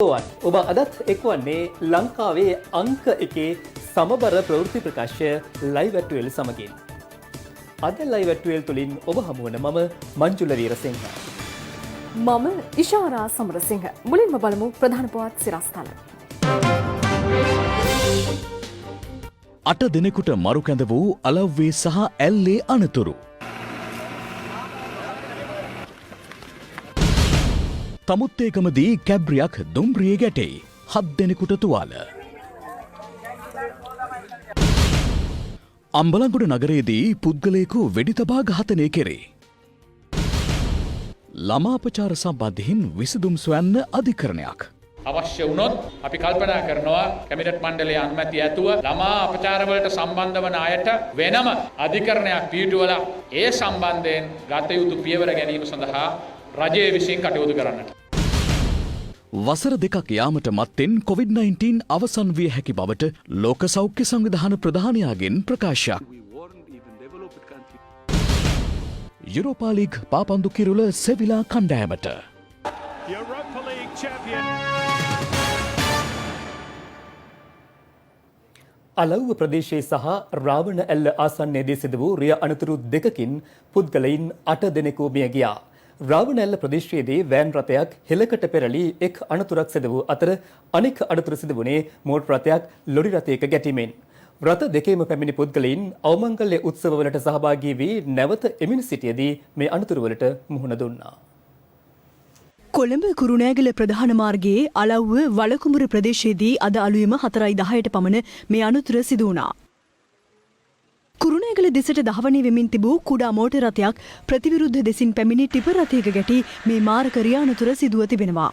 ඔබ අදත් එක්වන්නේ ලංකාවේ අංක එකේ සමබර ප්‍රවෘත්ති ප්‍රකාශය ලයිව් ඇට්ටුවෙල් සමගින්. අද ලයිව් ඇට්ටුවෙල් තුළින් ඔබ හමුවන මම මංජුල වීරසිංහ. මම ඉෂාරා සමරසිංහ. මුලින්ම බලමු ප්‍රධාන පුවත් සිරස්තල. 8 දිනෙකට මරු කැඳ වූ අලව්වේ සහ ඇල්ලේ අනතුරු. තමුත්තේකමදී කැබ්රියක් දුම්රියේ ගැටේ 7 දෙනෙකුට තුවාල. අම්බලන්ගොඩ නගරයේදී පුද්ගලයෙකු වෙඩි තබා ඝාතනය කෙරේ. ළමාපචාර සම්බන්ධයෙන් විසඳුම් සොයන්න අධිකරණයක්. අවශ්‍ය වුණොත් අපි කල්පනා කරනවා කැබිනට් මණ්ඩලයේ අනුමැතිය ඇතුව ළමා අපචාර වලට සම්බන්ධ වන අයට වෙනම අධිකරණයක් පිහිටුවලා ඒ සම්බන්ධයෙන් ගත යුතු පියවර ගැනීම සඳහා රජය විසින් කටයුතු කරන්නට. වසර දෙකක් යාමට මත්තෙන් COVID-19 අවසන් විය හැකි බවට ලෝක සෞඛ්‍ය සංවිධාන ප්‍රධානයාගෙන් ප්‍රකාශයක්. යුරෝපා ලීග් පාපන්දු කිරුළ සෙවිලා කණ්ඩායමට. අලව්ව ප්‍රදේශයේ සහ රාවණ ඇල්ල ආසන්නයේදී සිදු වූ රිය අනතුරු දෙකකින් පුද්ගලයින් 8 දෙනෙකු මිය ගියා. රාවණ ඇල්ල ප්‍රදේශයේදී වෑන් රථයක් හෙලකට පෙරළී එක් අනතුරක් සිදු වූ අතර අනෙක් අනතුර සිදු වුණේ මෝටර් රථයක් ලොරි රථයක ගැටීමෙන්. රථ දෙකේම පැමිණි පුද්ගලයින් අවමංගල්‍ය උත්සවවලට සහභාගී වී නැවත එමින් සිටියේදී මේ අනතුරුවලට මුහුණ දුන්නා. කොළඹ කුරුණෑගල ප්‍රධාන මාර්ගයේ අලව්ව වලකුඹුර ප්‍රදේශයේදී අද අලුයම 4:10ට පමණ මේ අනතුර සිදු වුණා. කුරුණෑගල දෙසට ධාවනය වෙමින් තිබූ කුඩා මෝටර් රථයක් ප්‍රතිවිරුද්ධ දෙසින් පැමිණි ටිපර් රථයක ගැටි මේ මාර්ග රිය අනතුර සිදුව තිබෙනවා.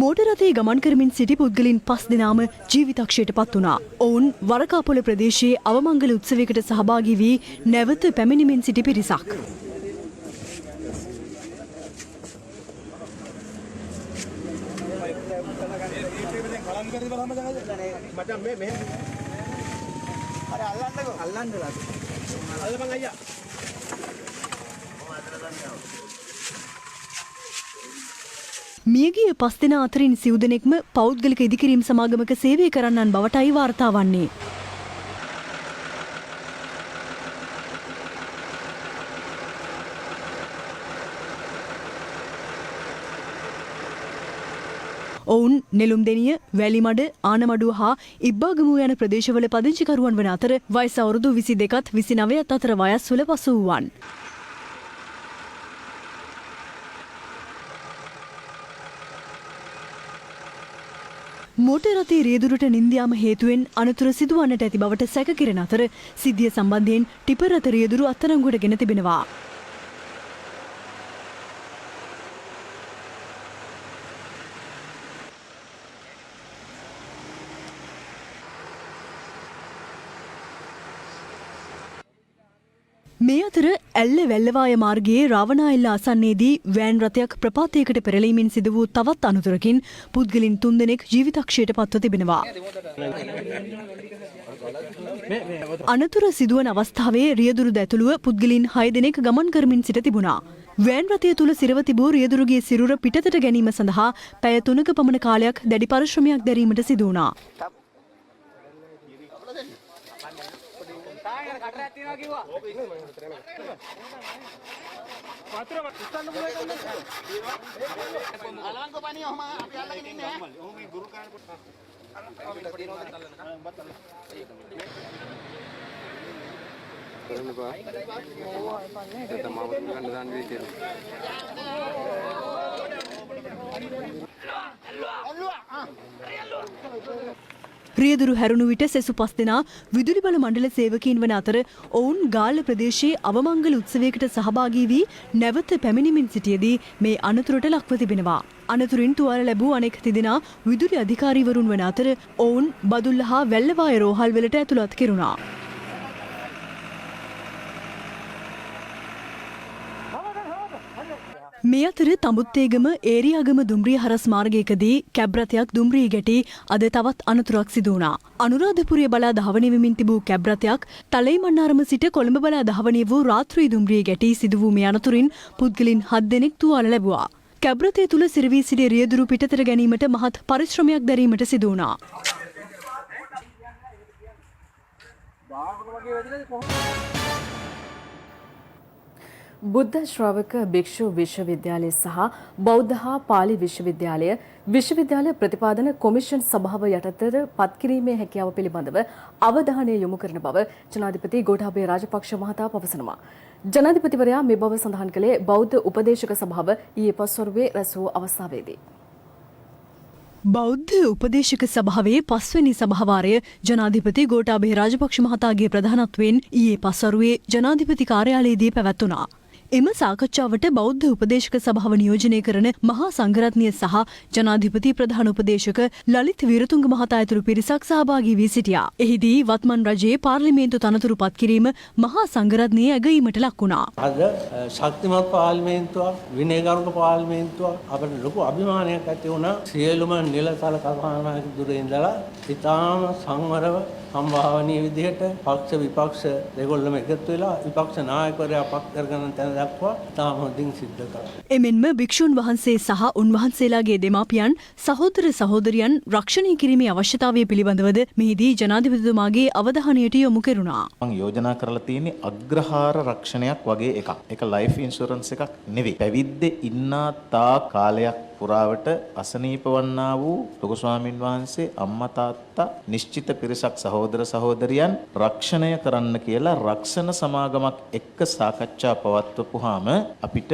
මෝටර් රථයේ ගමන් කරමින් සිටි පුද්ගලින් 5 දෙනාම ජීවිතක්ෂයට පත් වුණා. ඔවුන් වරකාපොළ ප්‍රදේශයේ අවමංගල උත්සවයකට සහභාගී වී නැවත පැමිණෙමින් සිටි පිරිසක්. මියගිය 5 දෙනා අතරින් සිව් දෙනෙක්ම පෞද්ගලික ඉදිකිරීම් සමාගමක සේවය කරන්නන් බවටයි වාර්තා වන්නේ. ඔවුන් නෙළුම්දෙනිය, වැලිමඩ, ආනමඩුව හා ඉබ්බාගමුව යන ප්‍රදේශවල පදිංචිකරුවන් වන අතර වයස අවුරුදු 22ත් 29ත් අතර වයස්වල පසු වූවන්. මෝටර් රථයේ රියදුරට නින්ද යාම හේතුවෙන් අනතුර සිදුවන්නට ඇති බවට සැක කෙරෙන අතර සිද්ධිය සම්බන්ධයෙන් ටිපර් රථ රියදුරු අත්අඩංගුවට ගෙන තිබෙනවා. මේ අතර ඇල්ල වැල්ලවාය මාර්ගයේ රාවණාඇල්ල ආසන්නයේදී වෑන් රථයක් ප්‍රපාතයකට පෙරළීමෙන් සිදු වූ තවත් අනතුරකින් පුද්ගලින් 3 දෙනෙක් ජීවිතක්ෂයට පත්ව තිබෙනවා. අනතුර සිදුවන අවස්ථාවේ රියදුරු ඇතුළුව පුද්ගලින් 6 දෙනෙක් ගමන් කරමින් සිට තිබුණා. වෑන් රථය තුල සිරව තිබූ රියදුරුගේ සිරුර පිටතට ගැනීම සඳහා පැය 3ක පමණ කාලයක් දැඩි පරිශ්‍රමයක් දැරීමට සිදු වුණා. රියදුරු හැරුණු විට සෙසු 5 දෙනා විදුලි බල මණ්ඩල සේවකීන් වන අතර ඔවුන් ගාල්ල ප්‍රදේශයේ අවමංගල උත්සවයකට සහභාගී වී නැවත පැමිණෙමින් සිටියේදී මේ අනතුරට ලක්ව තිබෙනවා. අනතුරින් තුවාල ලැබූ අනෙක් තිදෙනා විදුලි අධිකාරීවරුන් වන අතර ඔවුන් බදුල්ල හා වැල්ලවාය රෝහල් වලට ඇතුළත් කෙරුණා. මේ අතර තඹුත්තේගම ඒරියාගම දුම්රිය හරස් මාර්ගයකදී කැබ් රථයක් දුම්රිය ගැටි අද තවත් අනතුරක් සිදු වුණා. අනුරාධපුරය බලා ධාවනය වෙමින් තිබූ කැබ් රථයක් තලයි මන්නාරම සිට කොළඹ බලා ධාවනය වූ රාත්‍රී දුම්රිය ගැටි සිදු වූ මේ අනතුරින් පුද්ගලින් 7 දෙනෙක් තුවාල ලැබුවා. කැබ් රථය තුල සිරවී සිටි රියදුරු පිටතට ගැනීමට මහත් පරිශ්‍රමයක් දැරීමට සිදු වුණා. බුද්ධ ශ්‍රාවක භික්ෂු විශ්වවිද්‍යාලය සහ බෞද්ධ හා පාලි විශ්වවිද්‍යාල ප්‍රතිපාදන කොමිෂන් සභාව යටතට පත්කිරීමේ හැකියාව පිළිබඳව අවධානය යොමු කරන බව ජනාධිපති ගෝඨාභය රාජපක්ෂ මහතා පවසනවා. ජනාධිපතිවරයා මේ බව සඳහන් කළේ බෞද්ධ උපදේශක සභාව ඊයේ පස්වරුවේ රැස් වූ අවස්ථාවේදී. බෞද්ධ උපදේශක සභාවේ 5 වෙනි සභාවාරය ජනාධිපති ගෝඨාභය රාජපක්ෂ මහතාගේ ප්‍රධානත්වයෙන් ඊයේ පස්වරුවේ ජනාධිපති කාර්යාලයේදී පැවැත්වුණා. එම සාකච්ඡාවට බෞද්ධ උපදේශක සභාව නියෝජනය කරන මහා සංඝරත්නය සහ ජනාධිපති ප්‍රධාන උපදේශක ලලිත් විරතුංග මහතා ඇතුළු පිරිසක් සහභාගී වී සිටියා. එහිදී වත්මන් රජයේ පාර්ලිමේන්තු තනතුරු පත් කිරීම මහා සංඝරත්නයේ ඇගීමට ලක් වුණා. අද ශක්තිමත් පාර්ලිමේන්තුවක් විනයගරුක පාර්ලිමේන්තුවක් අපිට ලොකු අභිමානයක් ඇති වුණා. සියලුම නිලතල කතානායක දුරේ ඉඳලා ඉතාම සංවරව සම්භාවනීය විදිහට පක්ෂ විපක්ෂ දෙගොල්ලම එකතු වෙලා විපක්ෂ නායකවරයා පත් කරගෙන තැන දක්වා ඉතාම හොඳින් සිද්ධ කළා. එමෙන්ම භික්ෂුන් වහන්සේ සහ උන්වහන්සේලාගේ දෙමාපියන් සහෝදර සහෝදරියන් රක්ෂණය කිරීමේ අවශ්‍යතාවය පිළිබඳවද මෙහිදී ජනාධිපතිතුමාගේ අවධානයට යොමු කෙරුණා. මම යෝජනා කරලා තියෙන්නේ අග්‍රහාර රක්ෂණයක් වගේ එකක්. ඒක ලයිෆ් ඉන්ෂුරන්ස් එකක් නෙවෙයි. පැවිද්දේ ඉන්නා තා කාලයක් පුරාවට අසනීප වන්නා වූ ලොකු ස්වාමින් වහන්සේ අම්මා තාත්තා නිශ්චිත පිරිසක් සහෝදර සහෝදරියන් රක්ෂණය කරන්න කියලා රක්ෂණ සමාගමක් එක්ක සාකච්ඡා පවත්වපුවාම අපිට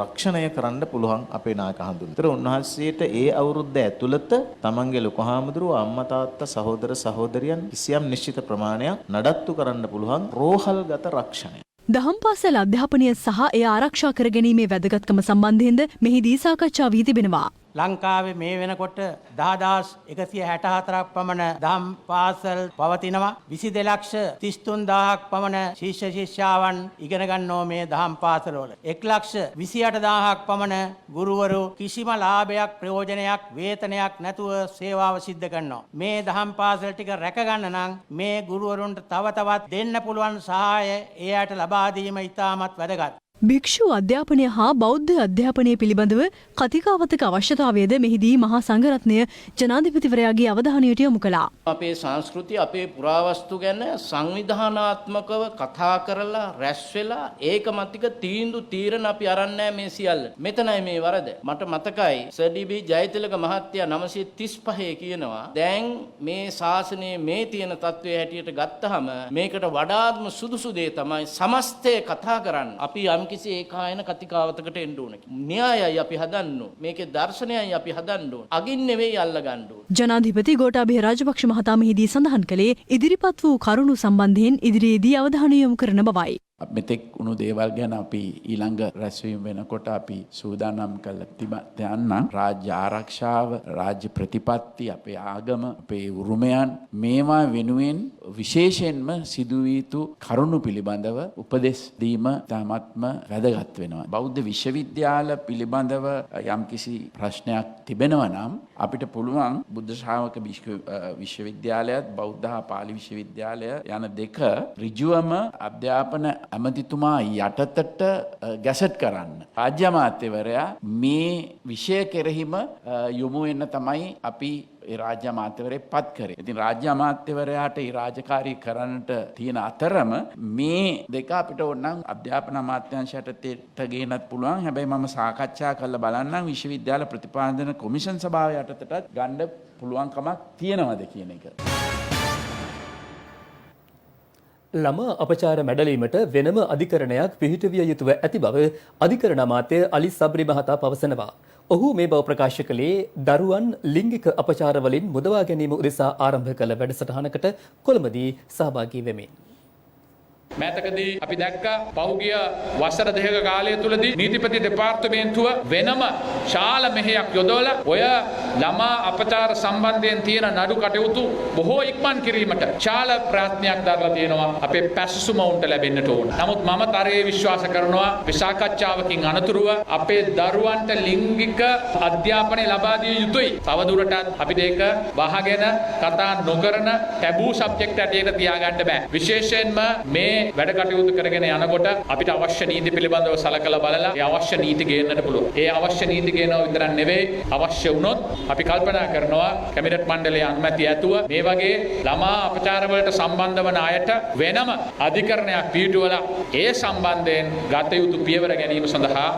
රක්ෂණය කරන්න පුළුවන් අපේ නායක හඳුන්. ඒතර උන්වහන්සේට ඒ අවුරුද්ද ඇතුළත තමන්ගේ ලොකු හාමුදුරුවෝ අම්මා තාත්තා සහෝදර සහෝදරියන් කිසියම් නිශ්චිත ප්‍රමාණයක් නඩත්තු කරන්න පුළුවන් රෝහල්ගත රක්ෂණය. දහම් පාසල් අධ්‍යාපනය සහ එය ආරක්ෂා කර ගැනීමේ වැදගත්කම සම්බන්ධයෙන්ද මෙහිදී සාකච්ඡා වී තිබෙනවා. ලංකාවේ මේ වෙනකොට 10164ක් පමණ දහම් පාසල් පවතිනවා. 22,33,000ක් පමණ ශිෂ්‍ය ශිෂ්‍යාවන් ඉගෙන ගන්නෝ මේ දහම් පාසල්වල. 1,28,000ක් පමණ ගුරුවරු කිසිම ලාභයක් ප්‍රයෝජනයක් වේතනයක් නැතුව සේවාව සිද්ධ කරනවා. මේ දහම් පාසල් ටික රැක ගන්න නම් මේ ගුරුවරුන්ට තව තවත් දෙන්න පුළුවන් සහාය ඒ අයට ලබා දීම ඉතාමත් වැදගත්. භික්ෂු අධ්‍යාපනය හා බෞද්ධ අධ්‍යාපනය පිළිබඳව කතිකාවතක අවශ්‍යතාවයද මෙහිදී මහා සංඝරත්නය ජනාධිපතිවරයාගේ අවධානයට යොමු කළා. අපේ සංස්කෘතිය අපේ පුරාවස්තු ගැන සංවිධානාත්මකව කතා කරලා රැස් වෙලා ඒකමතික තීන්දුව තීරණ අපි අරන් නැහැ මේ සියල්ල. මෙතනයි මේ වරද. මට මතකයි සර්.ඩී.බී. ජයතිලක මහත්තයා 935 කියනවා දැන් මේ ශාසනයේ මේ තියෙන තත්ත්වයේ හැටියට ගත්තහම මේකට වඩාත්ම සුදුසු දේ තමයි සමස්තය කතා කරන්න. අපි කිසි ඒකායන කතිකාවතකට එන්න ඕන. න්‍යායයි අපි හදන්න ඕන. මේකේ දර්ශනයයි අපි හදන්න ඕන. අගින් නෙවෙයි අල්ල ගන්න ඕන. ජනාධිපති ගෝඨාභය රාජපක්ෂ මහතා මෙහිදී සඳහන් කළේ ඉදිරිපත් වූ කරුණු සම්බන්ධයෙන් ඉදිරියේදී අවධානය යොමු කරන බවයි. මෙතෙක් වුණු දේවල් ගැන අපි ඊළඟ රැස්වීම වෙනකොට අපි සූදානම් කළ තිබෙනවා. රාජ්‍ය ආරක්ෂාව, රාජ්‍ය ප්‍රතිපත්ති, අපේ ආගම, අපේ උරුමයන් මේවා වෙනුවෙන් විශේෂයෙන්ම සිදුවිය යුතු කරුණු පිළිබඳව උපදෙස් දීම තාමත්ම වැදගත් වෙනවා. බෞද්ධ විශ්වවිද්‍යාල පිළිබඳව යම්කිසි ප්‍රශ්නයක් තිබෙනවා නම් අපිට පුළුවන් බුද්ධ ශ්‍රාවක විශ්වවිද්‍යාලයත් බෞද්ධ හා පාලි විශ්වවිද්‍යාලය යන දෙක ඍජුවම අධ්‍යාපන ඇමතිතුමා යටතට ගැසට් කරන්න. රාජ්‍ය අමාත්‍යවරයා මේ විෂය කෙරෙහිම යොමු වෙන්න තමයි අපි ඒ රාජ්‍ය අමාත්‍යවරයෙක් පත් කරේ. ඉතින් රාජ්‍ය අමාත්‍යවරයාට ඒ රාජකාරී කරන්නට තියෙන අතරම මේ දෙක අපිට ඕනනම් අධ්‍යාපන අමාත්‍යාංශයට ගේන්නත් පුළුවන්. හැබැයි මම සාකච්ඡා කරලා බලන්නම් විශ්වවිද්‍යාල ප්‍රතිපාදන කොමිෂන් සභාව යටතටත් ගන්න පුළුවන්කමක් තියෙනවද කියන එක. ළමා අපචාර මැඩලීමට වෙනම අධිකරණයක් පිහිටවිය යුතුව ඇති බව අධිකරණ අමාත්‍ය අලි සබ්රි මහතා පවසනවා. ඔහු මේ බව ප්‍රකාශ කළේ දරුවන් ලිංගික අපචාර වලින් මුදවා ගැනීම උදෙසා ආරම්භ කළ වැඩසටහනකට කොළඹදී සහභාගී වෙමින්. මෑතකදී අපි දැක්කා පෞගිය වසර දෙකක කාලය තුලදී නීතිපති දෙපාර්තමේන්තුව වෙනම ශාල මෙහෙයක් යොදවලා ඔය ළමා අපචාර සම්බන්ධයෙන් තියෙන නඩු කටයුතු බොහෝ ඉක්මන් කිරීමට ශාල ප්‍රයත්නයක් දරලා තියෙනවා අපේ පැසසුම උන්ට ලැබෙන්නට ඕන. නමුත් මම තරයේ විශ්වාස කරනවා විසාකච්ඡාවකින් අනතුරුව අපේ දරුවන්ට ලිංගික අධ්‍යාපනය ලබා දිය යුතුයි. තවදුරටත් අපිට ඒක වහගෙන කතා නොකරන ටැබූ සබ්ජෙක්ට් ඇටියට තියාගන්න බෑ. විශේෂයෙන්ම මේ වැඩ කටයුතු කරගෙන යනකොට අපිට අවශ්‍ය නීති පිළිබඳව සලකලා බලලා ඒ අවශ්‍ය නීති ගේන්නට පුළුවන්. ඒ අවශ්‍ය නීති ගේනවා විතරක් නෙවෙයි අවශ්‍ය වුණොත් අපි කල්පනා කරනවා කැබිනට් මණ්ඩලයේ අනුමැතිය ඇතුව මේ වගේ ළමා අපචාර වලට සම්බන්ධ වන අයට වෙනම අධිකරණයක් පිහිටුවලා ඒ සම්බන්ධයෙන් ගත යුතු පියවර ගැනීම සඳහා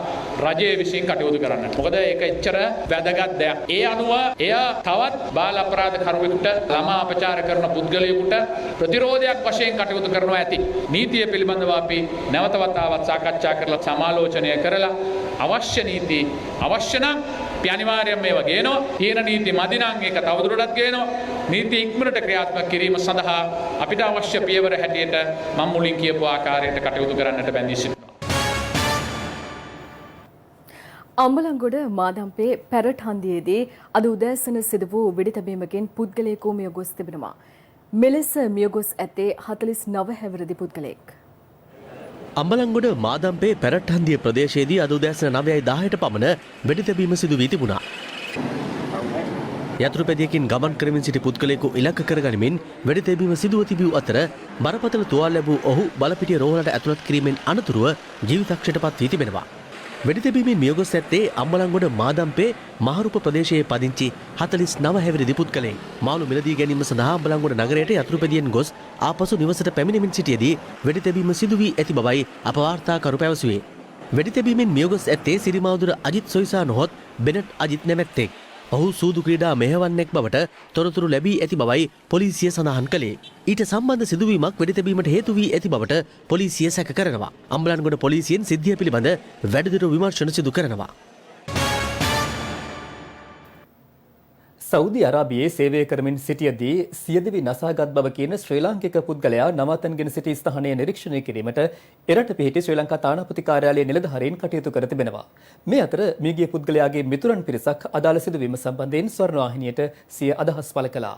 රජයේ විසින් කටයුතු කරන්න. මොකද ඒක එච්චර වැදගත් දෙයක්. ඒ අනුව එය තවත් බාල අපරාධ කරුවෙකුට ළමා අපචාර කරන පුද්ගලයෙකුට ප්‍රතිරෝධයක් වශයෙන් කටයුතු කරනවා ඇති. නීතිය පිළිබඳව අපි නැවත වතාවක් සාකච්ඡා කරලා සමාලෝචනය කරලා අවශ්‍ය නීති අවශ්‍ය නම් අපි අනිවාර්යයෙන් මේවා ගේනවා. තියෙන නීති මදි නම් ඒක තවදුරටත් ගේනවා. නීති ඉක්මනට ක්‍රියාත්මක කිරීම සඳහා අපිට අවශ්‍ය පියවර හැටියට මම මුලින් කියපු ආකාරයට කටයුතු කරන්නට බැඳී සිටිනවා. අම්බලන්ගොඩ මාදම්පේ පැරට් හන්දියේදී අද උදෑසන සිදු වූ වෙඩිතැබීමකින් පුද්ගලයෙකු මිය ගොස් තිබෙනවා. මෙලෙස මිය ගොස් ඇත්තේ 49 හැවිරිදි පුද්ගලයෙක්. අම්බලන්ගොඩ මාදම්පේ පැරට් හන්දිය ප්‍රදේශයේදී අද උදෑසන 9:10ට පමණ වෙඩිතැබීම සිදු වී තිබුණා. යතුරුපැදියකින් ගමන් කරමින් සිටි පුද්ගලයෙකු ඉලක්ක කරගනිමින් වෙඩිතැබීම සිදුව තිබූ අතර බරපතල තුවාල ලැබූ ඔහු බලපිටිය රෝහලට ඇතුළත් කිරීමෙන් අනතුරුව ජීවිතක්ෂයට පත් වී තිබෙනවා. වෙඩිතැබීමෙන් මියගොස් ඇත්තේ අම්බලන්ගොඩ මාදම්පේ මහරුප ප්‍රදේශයේ පදිංචි 49 හැවිරිදි පුද්ගලයෙක්. මාළු මිලදී ගැනීම සඳහා අම්බලන්ගොඩ නගරයට යතුරුපැදියෙන් ගොස් ආපසු නිවසට පැමිණෙමින් සිටියේදී වෙඩිතැබීම සිදු වී ඇති බවයි අප වාර්තාකරු පැවසුවේ. වෙඩිතැබීමෙන් මියගොස් ඇත්තේ සිරිමාදුර අජිත් සොයිසා නොහොත් බෙනට් අජිත් නැමැත්තෙක්. ඔහු සූදු ක්‍රීඩා මෙහෙවන්නෙක් බවට තොරතුරු ලැබී ඇති බවයි පොලිසිය සඳහන් කළේ. ඊට සම්බන්ධ සිදුවීමක් වෙඩිතැබීමට හේතු වී ඇති බවට පොලිසිය සැක කරනවා. අම්බලන්ගොඩ පොලිසියෙන් සිද්ධිය පිළිබඳ වැඩිදුර විමර්ශන සිදු කරනවා. සෞදි අරාබියේ සේවය කරමින් සිටියදී සියදිවි නසාගත් බව කියන ශ්‍රී ලාංකික පුද්ගලයා නවතන්ගෙන සිටි ස්ථානය නිරීක්ෂණය කිරීමට එරට පිහිටි ශ්‍රී ලංකා තානාපති කාර්යාලයේ නිලධාරීන් කටයුතු කර තිබෙනවා. මේ අතර මියගිය පුද්ගලයාගේ මිතුරන් පිරිසක් අදාළ සිදුවීම සම්බන්ධයෙන් ස්වර්ණවාහිනියට සිය අදහස් පළ කළා.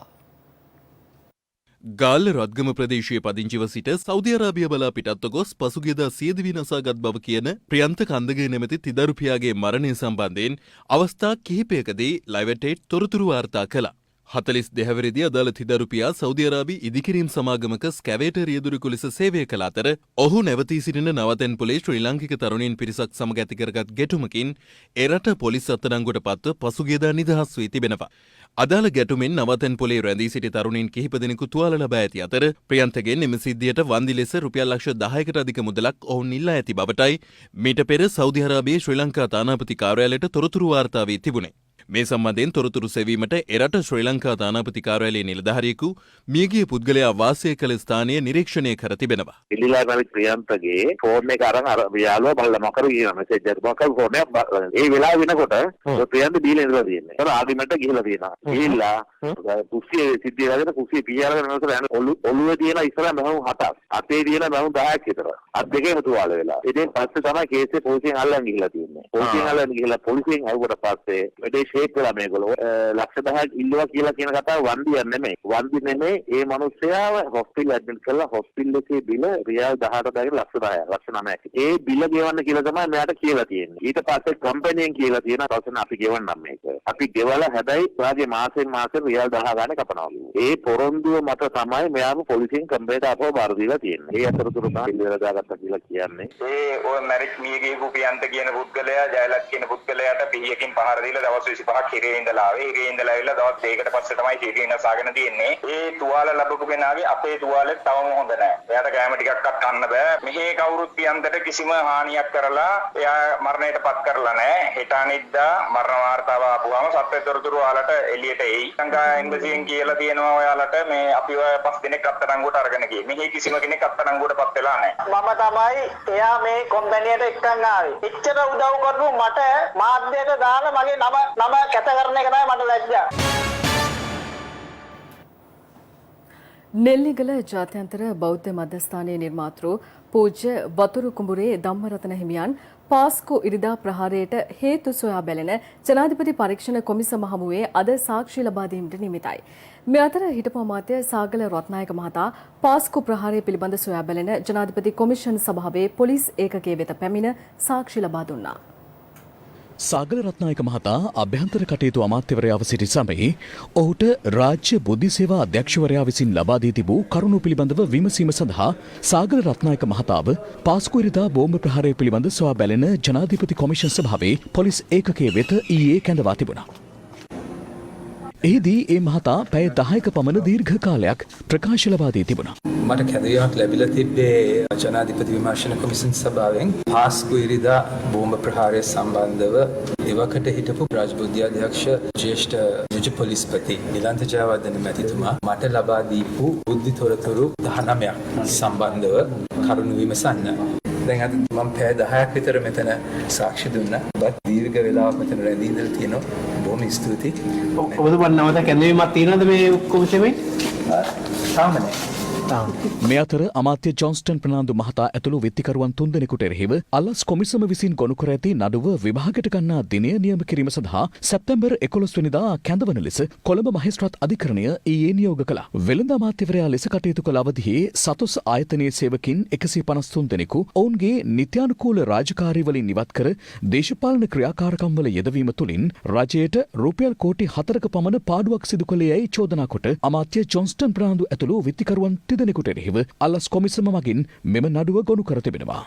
ගාල්ල රත්ගම ප්‍රදේශයේ පදිංචිව සිට සෞදි අරාබිය බලා පිටත්ව ගොස් පසුගියදා සියදිවි නසාගත් බව කියන ප්‍රියන්ත කන්දගේ නැමැති තිදරුපියාගේ මරණය සම්බන්ධයෙන් අවස්ථා කිහිපයකදී ලයිවටේට් තොරතුරු වාර්තා කළා. 42 හැවිරිදි අදාළ තිදරුපියා සෞදි අරාබි ඉදිකිරීම් සමාගමක ස්කැවේටර් රියදුරෙකු ලෙස සේවය කළ අතර ඔහු නැවතී සිටින නවතැන්පොලේ ශ්‍රී ලාංකික තරුණීන් පිරිසක් සමග ඇති කරගත් ගැටුමකින් එරට පොලිස් අත්අඩංගුවට පත්ව පසුගියදා නිදහස් වී තිබෙනවා. අදාළ ගැටුමෙන් නවතැන්පොලේ රැඳී සිටි තරුණීන් කිහිප දෙනෙකු තුවාල ලබා ඇති අතර ප්‍රියන්තගෙන් එම සිද්ධියට වන්දි ලෙස රුපියල් ලක්ෂ 10කට අධික මුදලක් ඔවුන් ඉල්ලා ඇති බවටයි මීට පෙර සෞදි අරාබියේ ශ්‍රී ලංකා තානාපති කාර්යාලයට තොරතුරු වාර්තා වී තිබුණේ. මේ සම්බන්ධයෙන් තොරතුරු සෙවීමට එරට ශ්‍රී ලංකා තානාපති කාර්යාලයේ නිලධාරියෙකු මියගිය පුද්ගලයා වාසය කළ ස්ථානය නිරීක්ෂණය කර තිබෙනවා. පිළිලා නැති ප්‍රියන්තගේ ෆෝන් එක අරන් අර යාළුවා බලලා මොකද කියන මෙසේජ් එකක් මොකද ෆෝන් එක ඒ වෙලාව වෙනකොට ප්‍රියන්ත දීලා ඉඳලා තියෙන්නේ. ඒක ආගිමට ගිහිලා තියෙනවා. ගිහිල්ලා කුස්සියේ සිද්ධිය වැඩන කුස්සියේ පියාලගෙන යනකොට යන ඔළුවේ තියෙන ඉස්සර මහු 7ක් අතේ තියෙන මහු 10ක් විතර. අත් දෙකේම තුවාල වෙලා. ඉතින් පස්සේ තමයි කේස් එක පොලිසියෙන් අල්ලන් ගිහිලා තියෙන්නේ. පොලිසියෙන් අල්ලන් ගිහිලා පොලිසියෙන් ආවුවට පස්සේ මෙතේ ෂේප් වෙලා මේගොල්ලෝ ලක්ෂ 10ක් ඉල්ලුවා කියලා කියන කතාව වන්දියක් නෙමෙයි. වන්දි නෙමෙයි ඒ මිනිස්සයාව හොස්පිටල් ඇඩ්මිට් කරලා හොස්පිටල් එකේ බිල රියල් 18 දාගෙන ලක්ෂ 10ක් ලක්ෂ 9ක්. ඒ බිල ගෙවන්න කියලා තමයි මෙයාට කියලා තියෙන්නේ. ඊට පස්සේ කම්පැනියෙන් කියලා තියෙනවා තවසන අපි ගෙවන්නම් මේක. අපි ගෙවලා හැබැයි ඔයාගේ මාසෙන් මාසෙ රියල් 10 ගන්න කපනවා. ඒ පොරොන්දුව මත තමයි මෙයාම පොලිසියෙන් කම්පැනිට අපව බාර දීලා තියෙන්නේ. ඒ අතරතුර තමයි ඉල්ලලා දාගත්තා කියලා කියන්නේ. ඒ ඔය මැරික් මියගේ කුපියන්ත කියන පුද්ගලයා ජයලත් කියන පුද්ගලයාට පිහියකින් පහර දීලා දවස් 25ක් හිරේ ඉඳලා ආවේ. හිරේ ඉඳලා ඇවිල්ලා දවස් දෙකකට පස්සේ තමයි හිරේ නසාගෙන තියෙන්නේ. ඒ තුවාල ලැබපු කෙනාගේ අපේ තුවාලෙත් තවම හොඳ නැහැ. එයාට කැම ටිකක්වත් කන්න බෑ. මෙහි කවුරුත් පියන්තට කිසිම හානියක් කරලා එයා මරණයට පත් කරලා නැහැ. හෙට අනිද්දා මරණ වාර්තාව ආපුවාම සත්‍ය තොරතුරු ඔයාලට එළියට එයි. ලංකා එම්බසියෙන් කියලා තියෙනවා ඔයාලට මේ අපි ඔය 5 දිනක් අත්අඩංගුවට අරගෙන ගියේ. මෙහි කිසිම කෙනෙක් අත්අඩංගුවට පත් වෙලා නැහැ. මම තමයි එයා මේ කොම්පැනියට එක්කන් ආවේ. එච්චර උදව් කරපු මට මාධ්‍යයට දාලා මගේ නම කැත කරන එක තමයි මට ලැජ්ජා. නෙල්ලිගල ජාත්‍යන්තර බෞද්ධ මධ්‍යස්ථානයේ නිර්මාතෘ පූජ්‍ය වතුරු කුඹුරේ ධම්මරතන හිමියන් පාස්කු ඉරිදා ප්‍රහාරයට හේතු සොයා බැලෙන ජනාධිපති පරීක්ෂණ කොමිසම හමුවේ අද සාක්ෂි ලබා දීමට නියමිතයි. මේ අතර හිටපු අමාත්‍ය සාගල රත්නායක මහතා පාස්කු ප්‍රහාරය පිළිබඳ සොයා බැලෙන ජනාධිපති කොමිෂන් සභාවේ පොලිස් ඒකකයේ වෙත පැමිණ සාක්ෂි ලබා දුන්නා. සාගල රත්නායක මහතා අභ්‍යන්තර කටයුතු අමාත්‍යවරයාව සිටි සමයේ ඔහුට රාජ්‍ය බුද්ධි සේවා අධ්‍යක්ෂවරයා විසින් ලබා දී තිබූ කරුණු පිළිබඳව විමසීම සඳහා සාගල රත්නායක මහතාව පාස්කු ඉරිදා බෝම්බ ප්‍රහාරය පිළිබඳ සොයා බැලෙන ජනාධිපති කොමිෂන් සභාවේ පොලිස් ඒකකයේ වෙත ඊයේ කැඳවා තිබුණා. එහිදී ඒ මහතා පැය 10ක පමණ දීර්ඝ කාලයක් ප්‍රකාශ ලබා දී තිබුණා. මට කැඳවීමක් ලැබිලා තිබ්බේ ජනාධිපති විමර්ශන කොමිෂන් සභාවෙන් පාස්කු ඉරිදා බෝම්බ ප්‍රහාරය සම්බන්ධව එවකට හිටපු රාජබුද්ධි අධ්‍යක්ෂ ජ්‍යෙෂ්ඨ නියෝජ්‍ය පොලිස්පති නිලන්ත ජයවර්ධන මැතිතුමා මට ලබා දීපු බුද්ධි තොරතුරු 19ක් සම්බන්ධව කරුණු විමසන්න. දැන් අද මම පැය 10ක් විතර මෙතන සාක්ෂි දුන්නා. බත් දීර්ඝ වෙලාවක් මෙතන රැඳී ඉඳලා තියෙනවා. බොහොම ස්තුතියි. ඔබතුමා නැවත කැඳවීමක් තියෙනවද මේ කොමිසමෙන්? තාම නෑ. මේ අතර අමාත්‍ය ජොන්ස්ටන් ප්‍රනාන්දු මහතා ඇතුළු විත්තිකරුවන් 3 දෙනෙකුට එරෙහිව අල්ලස් කොමිසම විසින් ගොනු කර ඇති නඩුව විභාගයට ගන්නා දිනය නියම කිරීම සඳහා සැප්තැම්බර් 11 වෙනිදා කැඳවන ලෙස කොළඹ මහේස්ත්‍රාත් අධිකරණය ඊයේ නියෝග කළා. වෙළඳ අමාත්‍යවරයා ලෙස කටයුතු කළ අවදියේ සතොස් ආයතනයේ සේවකින් 153 දෙනෙකු ඔවුන්ගේ නිත්‍යානුකූල රාජකාරීවලින් ඉවත් කර දේශපාලන ක්‍රියාකාරකම්වල යෙදවීම තුළින් රජයට රුපියල් කෝටි 4ක පමණ පාඩුවක් සිදු කළේ යැයි චෝදනා කොට අමාත්‍ය ජොන්ස්ටන් ප්‍රනාන්දු ඇතුළු විත්තිකරුවන් දෙනෙකුට එරෙහිව අල්ලස් කොමිසම මගින් මෙම නඩුව ගොනු කර තිබෙනවා.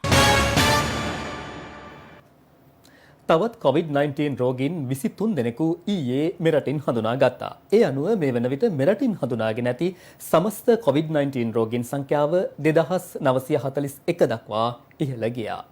තවත් COVID-19 රෝගීන් 23 දෙනෙකු ඊයේ මෙරටින් හඳුනා ගත්තා. ඒ අනුව මේ වන විට මෙරටින් හඳුනාගෙන ඇති සමස්ත COVID-19 රෝගීන් සංඛ්‍යාව 2941 දක්වා ඉහළ ගියා.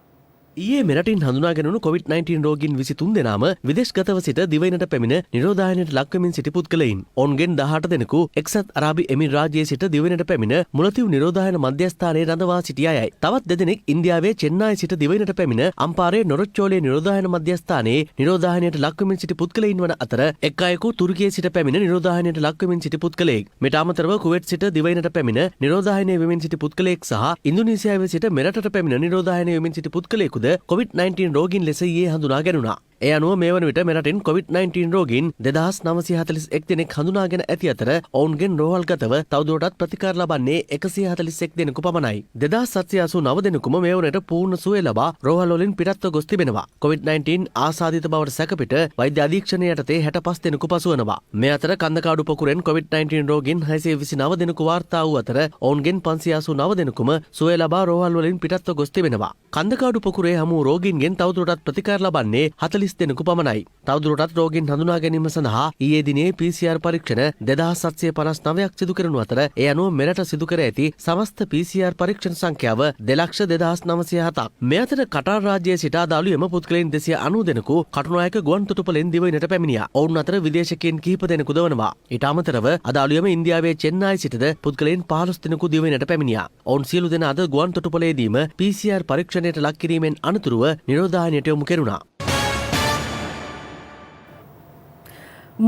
ඊයේ මෙරටින් හඳුනාගෙනුණු COVID-19 රෝගීන් 23 දෙනාම විදේශගතව සිට දිවයිනට පැමිණ නිරෝධායනයට ලක්වෙමින් සිටි පුද්ගලයින්. ඔවුන්ගෙන් 18 දෙනෙකු එක්සත් අරාබි එමිරාජ්‍යයේ සිට දිවයිනට පැමිණ මුලතිව් නිරෝධායන මධ්‍යස්ථානයේ රඳවා සිටි අයයි. තවත් දෙදෙනෙක් ඉන්දියාවේ චෙන්නයි සිට දිවයිනට පැමිණ අම්පාරේ නොරොච්චෝලේ නිරෝධායන මධ්‍යස්ථානයේ නිරෝධායනයට ලක්වෙමින් සිටි පුද්ගලයින් වන අතර එක් අයෙකු තුර්කියේ සිට පැමිණ නිරෝධායනයට ලක්වෙමින් සිටි පුද්ගලයෙක්. මෙට අමතරව කුවේට් සිට දිවයිනට පැමිණ නිරෝධායනය වෙමින් සිටි පුද්ගලයෙක් සහ ඉන්දුනීසියාවේ සිට මෙරටට පැමිණ නිරෝධායනය වෙමින් සිටි පුද්ගලයෙකුද COVID-19 රෝගීන් ලෙස ඊයේ හඳුනා ගැනුණා. ඒ අනුව මේ වන විට මෙරටින් COVID-19 රෝගීන් 2941 දෙනෙක් හඳුනාගෙන ඇති අතර ඔවුන්ගෙන් රෝහල්ගතව තවදුරටත් ප්‍රතිකාර ලබන්නේ 141 දෙනෙකු පමණයි. 2789 දෙනෙකුම මේ වනට පූර්ණ සුවය ලබා රෝහල් වලින් පිටත්ව ගොස් තිබෙනවා. COVID-19 ආසාදිත බවට සැකපිට වෛද්‍ය අධීක්ෂණය යටතේ 65 දෙනෙකු පසුවනවා. මේ අතර කන්දකාඩු පොකුරෙන් COVID-19 රෝගීන් 629 දෙනෙකු වාර්තා වූ අතර ඔවුන්ගෙන් 589 දෙනෙකුම සුවය ලබා රෝහල් වලින් පිටත්ව ගොස් තිබෙනවා. කන්දකාඩු පොකුරේ හමු රෝගීන්ගෙන් තවදුරටත් ප්‍රතිකාර ලබන්නේ 40 දෙනෙකු පමණයි. තවදුරටත් රෝගීන් හඳුනා ගැනීම සඳහා ඊයේ දිනේ PCR පරීක්ෂණ 2759ක් සිදු කරනු අතර ඒ අනුව මෙරට සිදු කර ඇති සමස්ත PCR පරීක්ෂණ සංඛ්‍යාව 2,2907ක්. මේ අතර කටාර් රාජ්‍යයේ සිට අදාළු එම පුද්ගලයන් 290 දෙනෙකු කටුනායක ගුවන් තොටුපළෙන් දිවයිනට පැමිණියා. ඔවුන් අතර විදේශිකයන් කිහිප දෙනෙකුද වනවා. ඊට අමතරව අදාළු එම ඉන්දියාවේ චෙන්නයි සිටද පුද්ගලයන් 15 දෙනෙකු දිවයිනට පැමිණියා. ඔවුන් සියලු දෙනා අද ගුවන් තොටුපළේදීම PCR පරීක්ෂණයට ලක් කිරීමෙන් අනතුරුව නිරෝධායනයට යොමු කෙරුණා.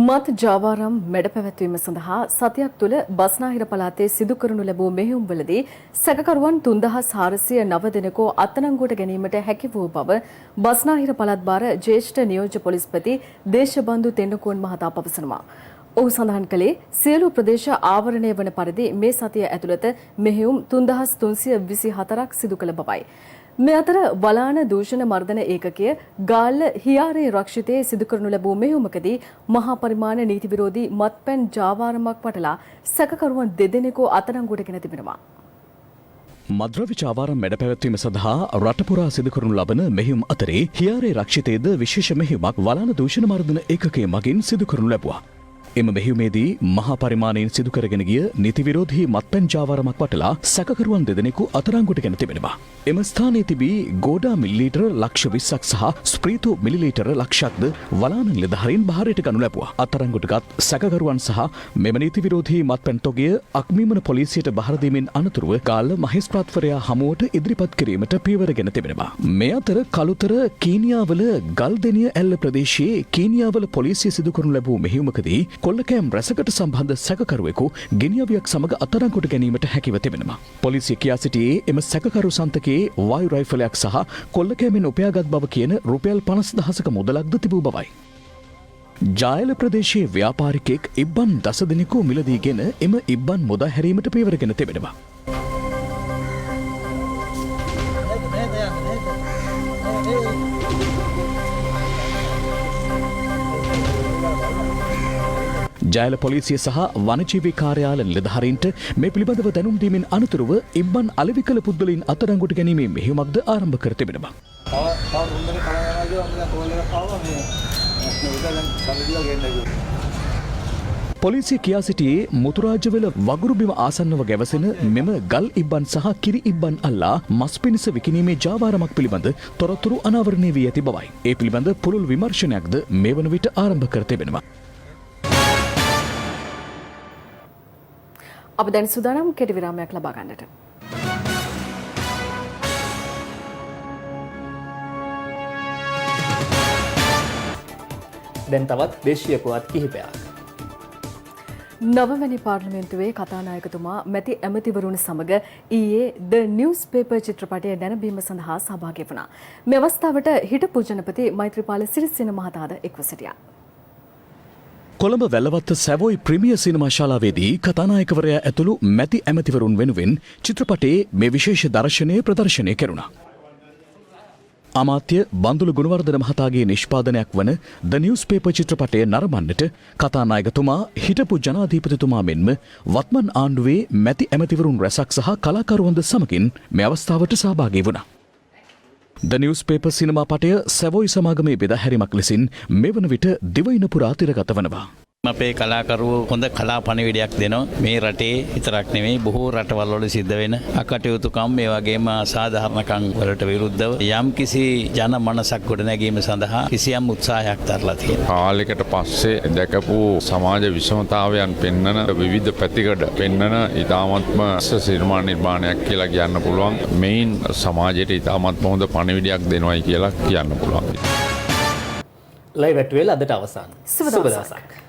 මත් ජාවාරම් මැඩ පැවැත්වීම සඳහා සතියක් තුළ බස්නාහිර පළාතේ සිදු කරනු ලැබූ මෙහෙයුම්වලදී සැකකරුවන් 3409 දෙනෙකු අත්අඩංගුවට ගැනීමට හැකි වූ බව බස්නාහිර පළාත් භාර ජ්‍යෙෂ්ඨ නියෝජ්‍ය පොලිස්පති දේශබන්දු තෙන්නකෝන් මහතා පවසනවා. ඔහු සඳහන් කළේ සියලු ප්‍රදේශ ආවරණය වන පරිදි මේ සතිය ඇතුළත මෙහෙයුම් 3324ක් සිදු කළ බවයි. මේ අතර වලාන දූෂණ මර්දන ඒකකය ගාල්ල හියාරේ රක්ෂිතයේ සිදු කරනු ලැබූ මෙහෙයුමකදී මහා පරිමාණ නීති විරෝධී මත්පැන් ජාවාරමක් වටලා සැකකරුවන් 2 දෙනෙකු අත්අඩංගුවට ගෙන තිබෙනවා. මද්‍රව්‍ය ජාවාරම් මැඩ පැවැත්වීම සඳහා රටපුරා සිදු කරනු ලබන මෙහෙයුම් අතරේ හියාරේ රක්ෂිතයේද විශේෂ මෙහෙයුමක් වලාන දූෂණ මර්දන ඒකකය මගින් සිදු කරනු ලැබුවා. එම මෙහෙයුමේදී මහා පරිමාණයෙන් සිදු කරගෙන ගිය නීති විරෝධී මත්පැන් ජාවාරමක් වටලා සැකකරුවන් 2 දෙනෙකු අත්අඩංගුවට ගෙන තිබෙනවා. එම ස්ථානයේ තිබී ගෝඩා මිලිලීටර ලක්ෂ 20ක් සහ ස්ප්‍රීතු මිලිලීටර ලක්ෂයක්ද වලාන නිලධාරීන් බහරයට ගනු ලැබුවා. අත්අඩංගුවටගත් සැකකරුවන් සහ මෙම නීති විරෝධී මත්පැන් තොගය අක්මීමන පොලිසියට බහර දීමෙන් අනතුරුව ගාල්ල මහේස්ත්‍රාත්වරයා හමුවට ඉදිරිපත් කිරීමට පියවර ගෙන තිබෙනවා. මේ අතර කළුතර කීනියාවල ගල්දෙනිය ඇල්ල ප්‍රදේශයේ කීනියාවල පොලිසිය සිදු කරනු ලැබූ මෙහෙයුමකදී කොල්ලකෑම් රැසකට සම්බන්ධ සැකකරුවෙකු ගිනියවියක් සමග අත්අඩංගුවට ගැනීමට හැකිව තිබෙනවා. පොලිසිය කියා සිටියේ එම සැකකරු සන්තකයේ වායු රයිෆලයක් සහ කොල්ලකෑමෙන් උපයාගත් බව කියන රුපියල් 50,000ක මුදලක්ද තිබූ බවයි. ජායල ප්‍රදේශයේ ව්‍යාපාරිකයෙක් ඉබ්බන් දස දෙනෙකු මිලදීගෙන එම ඉබ්බන් මුදා හැරීමට පියවරගෙන තිබෙනවා. ජයල පොලිසිය සහ වනජීවී කාර්යාල නිලධාරීන්ට මේ පිළිබඳව දැනුම් දීමෙන් අනතුරුව ඉබ්බන් අලෙවි කළ පුද්ගලයින් අත්අඩංගුවට ගැනීමේ මෙහෙයුමක්ද ආරම්භ කර තිබෙනවා. පොලිසිය කියා සිටියේ මුතුරාජවල වගුරුබිම ආසන්නව ගැවසෙන මෙම ගල් ඉබ්බන් සහ කිරි ඉබ්බන් අල්ලා මස් පිණිස විකිණීමේ ජාවාරමක් පිළිබඳ තොරතුරු අනාවරණය වී ඇති බවයි. ඒ පිළිබඳ පුළුල් විමර්ශනයක්ද මේ වන විට ආරම්භ කර තිබෙනවා. අප දැන් සූදානම් කෙටි විරාමයක් ලබා ගන්නට. දැන් තවත් දේශීය පුවත් කිහිපයක්. නවවැනි පාර්ලිමේන්තුවේ කතානායකතුමා මැති ඇමතිවරුන් සමග ඊයේ ද නිවුස් පේපර් චිත්‍රපටය නැරඹීම සඳහා සහභාගී වුණා. මේ අවස්ථාවට හිටපු ජනපති මෛත්‍රීපාල සිරිසේන මහතාද එක්ව සිටියා. කොළඹ වැල්ලවත්ත සැවොයි ප්‍රීමියර් සිනමා ශාලාවේදී කතානායකවරයා ඇතුළු මැති ඇමතිවරුන් වෙනුවෙන් චිත්‍රපටයේ මේ විශේෂ දර්ශනය ප්‍රදර්ශනය කෙරුණා. අමාත්‍ය බන්දුල ගුණවර්ධන මහතාගේ නිෂ්පාදනයක් වන ද නිවුස් පේපර් චිත්‍රපටය නරඹන්නට කතානායකතුමා හිටපු ජනාධිපතිතුමා මෙන්ම වත්මන් ආණ්ඩුවේ මැති ඇමතිවරුන් රැසක් සහ කලාකරුවන්ද සමගින් මේ අවස්ථාවට සහභාගී වුණා. ද නිවුස් පේපර් සිනමා පටය සැවොයි සමාගමේ බෙදාහැරීමක් ලෙසින් මෙවන විට දිවයින පුරා තිරගත වනවා. අපේ කලාකරුවෝ හොඳ කලා පණිවිඩයක් දෙනවා. මේ රටේ විතරක් නෙමෙයි බොහෝ රටවල් වල සිද්ධ වෙන අකටයුතුකම් මේ වගේම අසාධාරණකම් වලට විරුද්ධව යම් කිසි ජන මනසක් ගොඩනැගීම සඳහා කිසියම් උත්සාහයක් දරලා තියෙනවා. කාලයකට පස්සේ දැකපු සමාජ විෂමතාවයන් පෙන්වන විවිධ පැතිකඩ පෙන්වන ඉතාමත්ම සිනමා නිර්මාණයක් කියලා කියන්න පුළුවන්. මේන් සමාජයට ඉතාමත්ම හොඳ පණිවිඩයක් දෙනවයි කියලා කියන්න පුළුවන්. ලයිව් ඇට්වෙල් අදට අවසන්. සුබ දවසක්.